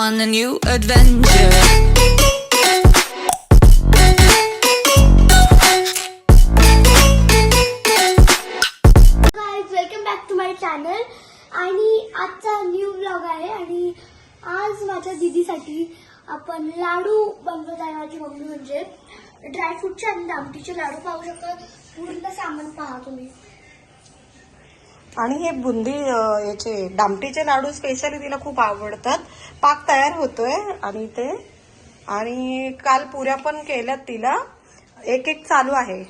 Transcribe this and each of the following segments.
on a new adventure. Welcome back to my channel. आणि आजचा new blog आहे आणि आज माझ्या दीदीसाठी आपण लाडू बनवत आहे. माझी मम्मी म्हणजे ड्रायफ्रूटचे आणि दामटीचे लाडू पाहू शकता. पूर्ण सामान पहा तुम्ही. आणि हे बुंदी याचे दामटीचे लाडू स्पेशली तिला खूप आवडतात. पाक तयार होतोय आणि काल पुऱ्या पण केल्यात तिला. एक एक चालू आहे.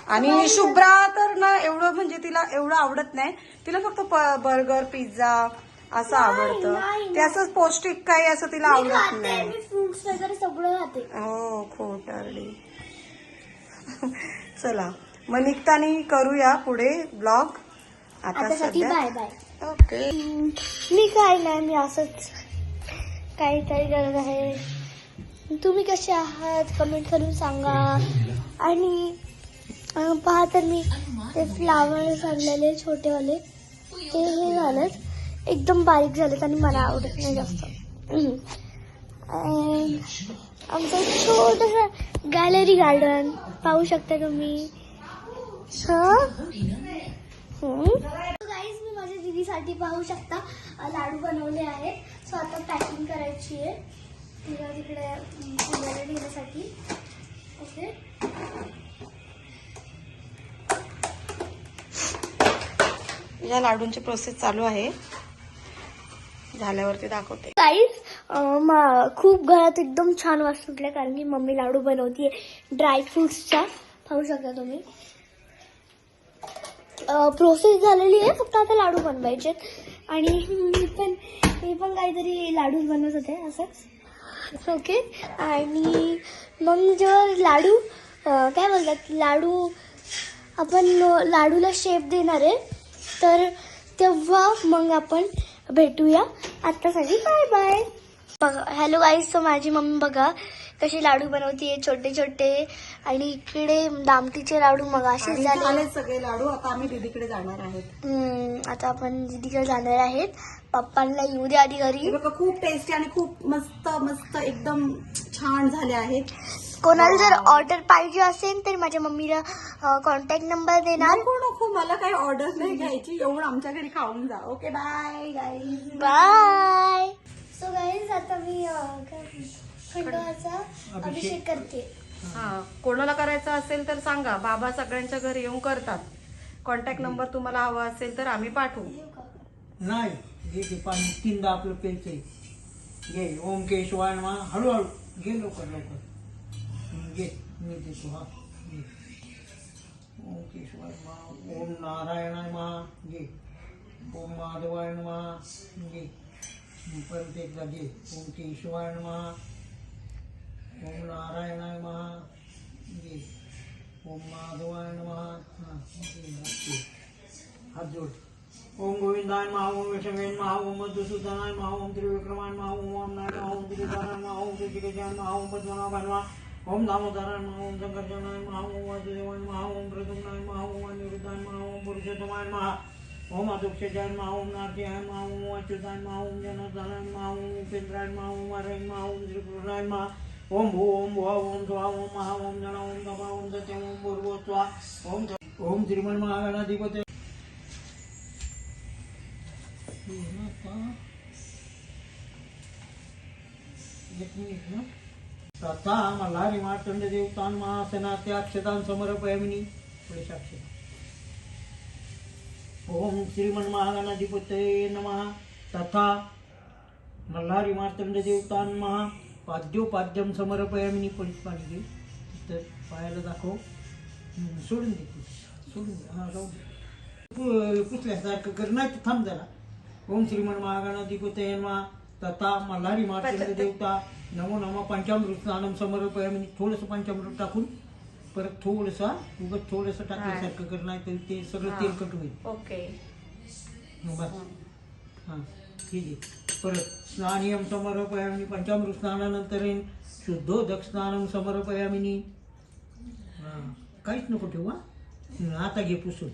आणि शुभ्रा तर ना एवढं म्हणजे तिला एवढं आवडत नाही. तिला फक्त बर्गर पिझ्झा असं आवडतं. ते असं पौष्टिक काही असं तिला आवडत नाही. फ्रुट्स वगैरे सगळं खाते. हो खोटारडी. चला मग निघताना करूया पुढे ब्लॉग. आता सध्या बाय बाय. ओके. मी काय नाही, मी असंच काहीतरी करत आहे. तुम्ही कसे आहात कमेंट करून सांगा. आणि पहा तर मी ते फ्लावर्स आणलेले छोटेवाले ते हे झालेत एकदम बारीक झालेत आणि मला आवडत नाही जास्त. आमचं छोटंसं गॅलरी गार्डन पाहू शकता तुम्ही. गाईज मी माझ्या दीदीसाठी पाहू शकता लाडू बनवले आहेत. सो आता पॅकिंग करायची आहे तिला तिकडे पुण्याला नेण्यासाठी. ओके. या लाडूंची प्रोसेस चालू आहे. झाल्यावरती दाखवते. गाईज खूप घरात एकदम छान वास सुटला कारण की मम्मी लाडू बनवतीये ड्रायफ्रुट्सचा. पाहू शकता तुम्ही. प्रोसेस झालेली आहे, फक्त आता लाडू बनवायचे. आणि मी पण काहीतरी लाडू बनवत होते असंच. ओके. आणि मग जेव्हा लाडू काय बोलतात लाडू आपण लाडूला शेप देणार आहे तर तेव्हा मग आपण भेटूया. आत्तासाठी बाय बाय. बघा हॅलो गाईज. तर माझी मम्मी बघा कशी लाडू बनवतीये छोटे छोटे. आणि इकडे दामटीचे लाडू मग असे झाले सगळे लाडू. आता आम्ही दीदीकडे जाणार आहोत. आता आपण दीदीकडे जाणार आहेत. पप्पांना येऊ दे आधी घरी. खूप टेस्टी आणि खूप मस्त मस्त एकदम छान झाले आहेत. कोणाला जर ऑर्डर पाहिजे असेल तर माझ्या मम्मीला कॉन्टॅक्ट नंबर देणार. नको मला काही ऑर्डर नाही घ्यायची. एवढं आमच्या घरी खाऊन जा. Okay bye guys. Bye. So guys आता मी खंडोबाचा अभिषेक करते. कोणाला करायचं असेल तर सांगा. बाबा सगळ्यांच्या घरी येऊन करतात. कॉन्टॅक्ट नंबर तुम्हाला हवा असेल तर आम्ही पाठवू. नाही घे ते पाणी तीनदा आपलं प्यायचंय. घे ओम केशवाय नमः. हळूहळू घे लवकर लवकर घे. मी देतो. हा घे. ओम केशवाय नमः. ओम नारायणाय नमः. घे. ओम माधवाय नमः. घे. परत एकदा घे. ओम केशवाय नमः. ओम नारायणाय नमः. घे. ओम माधवाय नमः. हात जोड. ओम गोविंदाय नमः. ओम विष्णवे नमः. ओम मधुसूदनाय नमः. ओम त्रिविक्रमाय नमः. ओम वामनाय नमः. ओम त्रिदाराय नमः. ओम त्रिजगजाय नमः. ओम पद्मनाभाय नमः. ओम दामोदराय नमः. ओम शंकरजनाय नमः. ओम वासुदेवाय नमः. ओम प्रद्युम्नाय नमः. ओम अनिरुद्धाय नमः. ओम पुरुषोत्तमाय नमः. ओम अधोक्षजाय नमः. ओम नारसिंहाय नमः. ओम अच्युताय नमः. ओम जनार्दनाय नमः. ओम उपेंद्राय नमः. ओम हराय नमः. ओम श्रीकृष्णाय नमः. ओम भू ओम भुवा ओम स्वा ओम महा ओम जना ओम तपा ओम सत्य ओम पूर्व स्वा ओम ओम श्रीमन महागणाधिपती. तथा मल्हारी मार्तंड देवतान महासनात्याक्षतान समर्पयामिनी. पुढे साक्षी. ओम श्रीमन महागणाधिपतये नमः. तथा मल्हारी मार्तंड देवतान महा पाद्योपाद्यम समर्पयामिनी. पडीत पाणी घे. तर पायाला दाखव. सोडून दे सोडून दे. हा राहून पुसल्यासारखं कर. नाही तर थांब जरा. ओम श्रीमन महागणाधिपतये नमः. तथा मल्हारी मार्तंड देवता नमो नमः. पंचामृत स्नानम समर्पयामिनी. थोडंसं पंचामृत टाकून परत थोडंसं टाकल्यासारखं कर. नाही तर ते सगळं तेलकट होईल. ओके बस. हां ठीक आहे. परत स्नानियम समर्पयामिनी. पंचामृत स्नानानंतर शुद्धोदक स्नानम समर्पयामिनी. काहीच नको ठेवू. आता घे पुसून.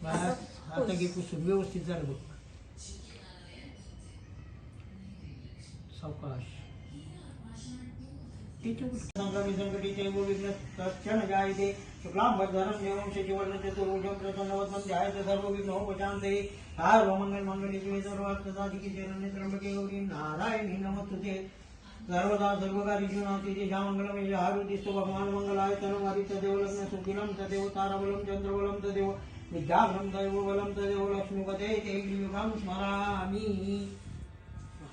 आता घे पुसून व्यवस्थित झालं बघ. सावकाश संकटीचे विघ्न क्षण जायते शुक्लां भद्रं देवं शशिवर्णं चतुर्भुजं प्रसन्नवदनं ध्यायेत् सर्वविघ्नोपशान्तये सर्वमङ्गलमाङ्गल्ये शिवे सर्वार्थसाधिके शरण्ये त्र्यम्बके गौरी नारायणी नमोस्तुते सर्वदा सर्वकार्येषु नास्ति मंगलम यहारुदिस्तु भगवान मंगलाय तनुमारि तदेव लग्न सुखिनं तदेव ताराबलं चंद्रबलं तदेव विद्याबलं तदेव बलं तदेव लक्ष्मीपते ते युगं स्मरामि.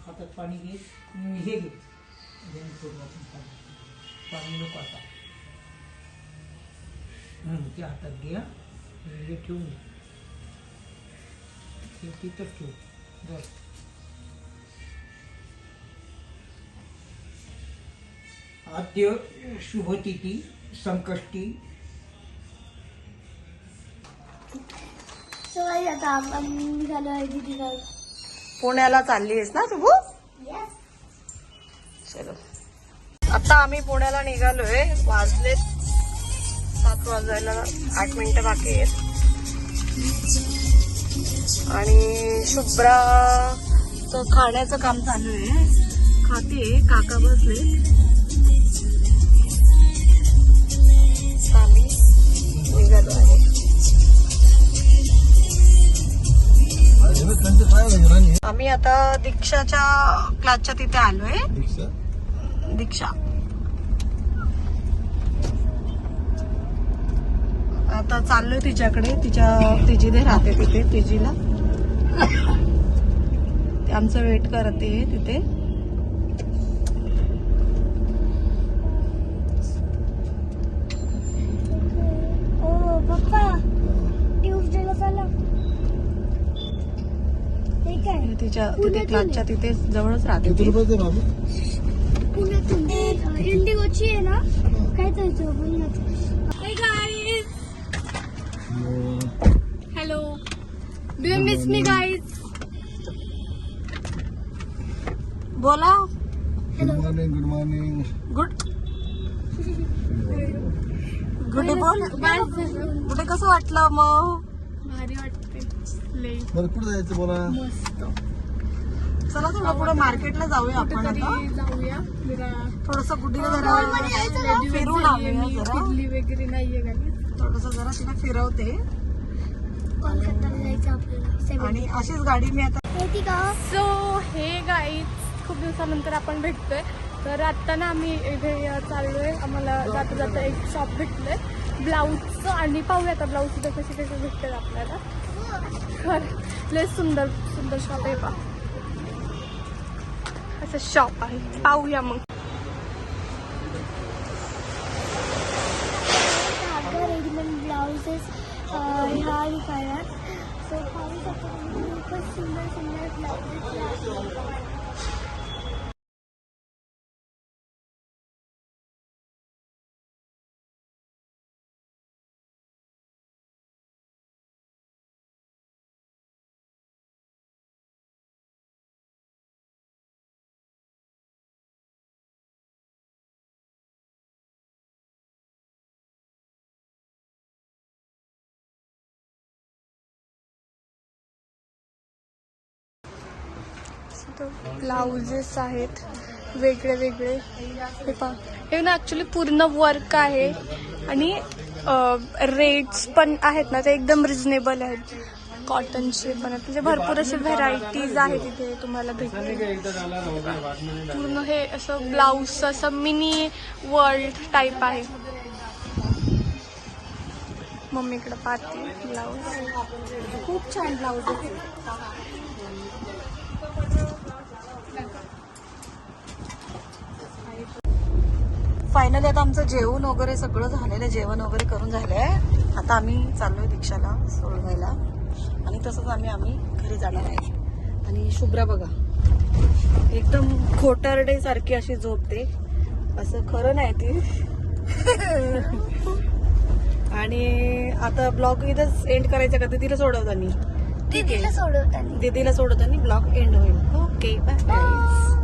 हातात पाणी घे, हे घे पाणी नको आता ते हातात घे. हे ठेवून ते तिथंच ठेवू. बस आद्य शुभतिथी संकष्टी. सो आता आपण निघालो आहे दीदीला. पुण्याला चाललीस ना शुभू? चलो आता आम्ही पुण्याला निघालोय. वाजलेत 7 वाजायला 8 मिनिटं बाकी आहेत. आणि शुभ्राचं खाण्याचं काम चालू आहे. खाते, काका बसले. आम्ही निघालो आहे. आम्ही आता दीक्षाच्या क्लासच्या तिथे आलोय. दीक्षा आता चाललोय तिच्याकडे. तिची दे राहते तिथे. तिजीला ते आमचं वेट करते तिथे. ओ पप्पा ट्यूजडेला चालला. हे काय तिच्या तिथे क्लासच्या तिथे जवळच राहते ती. पुण्यातून इंडिगोची आहे ना. काय जायचं पुण्यात. Hi guys. Hello. Do you miss me guys? बोला. Hello. Good morning. Good good बोल. कुठे कसं वाटलं मग? भारी वाटते लई. बरं कुठं जायचं बोला. मस्त. चला थोडं पुढे मार्केटला जाऊया आपण आता. जाऊया जरा. थोडस गुड्डीला जरा फिरून आणूया जरा. इडली वगैरे नाहीये का? थोडस जरा तिला फिरवते. कोलकाताला जायचं आपल्याला. आणि अशीच गाडी मी आता. माहिती का? सो हे गाईज खूप दिवसानंतर आपण भेटतोय. तर आत्ता ना आम्ही इथे चाललोय. आम्हाला जाता जाता एक शॉप भेटलंय ब्लाऊजचं. आणि पाहूया आता ब्लाऊज सुद्धा कसे कसे भेटतात आपल्याला. लय सुंदर सुंदर शॉप आहे. पा असं शॉप आहे. पाहूया मग. रेडीमेड ब्लाउजेस ह्या विकायला. सो पाहू शकतो खूपच सुंदर सुंदर ब्लाउजेस. ब्लाउजेस आहेत वेगळे वेगळे. हे पहा. हे ना ॲक्च्युली पूर्ण वर्क आहे. आणि रेट्स पण आहेत ना ते एकदम रिजनेबल आहेत. कॉटनचे पण आहेत. म्हणजे भरपूर असे व्हेरायटीज आहेत इथे तुम्हाला भेटतील. पूर्ण हे असं ब्लाऊज असं मिनी वर्ल्ड टाईप आहे. मम्मीकडे पाहते ब्लाऊज. खूप छान ब्लाऊज आहे. फायनली आता आमचं जेवण वगैरे सगळं झालेलं. जेवण वगैरे करून झालंय. आता आम्ही चाललोय दीक्षाला सोडवायला. आणि तसंच आम्ही घरी जाणार आहे. आणि शुभ्रा बघा एकदम खोटरडे सारखी अशी झोपते. असं खरं नाही ती. आणि आता ब्लॉग इथंच एंड करायचं का? दीदीला सोडवताना. ठीक आहे. दीदीला सोडवताना ब्लॉग एंड होईल. Okay bye.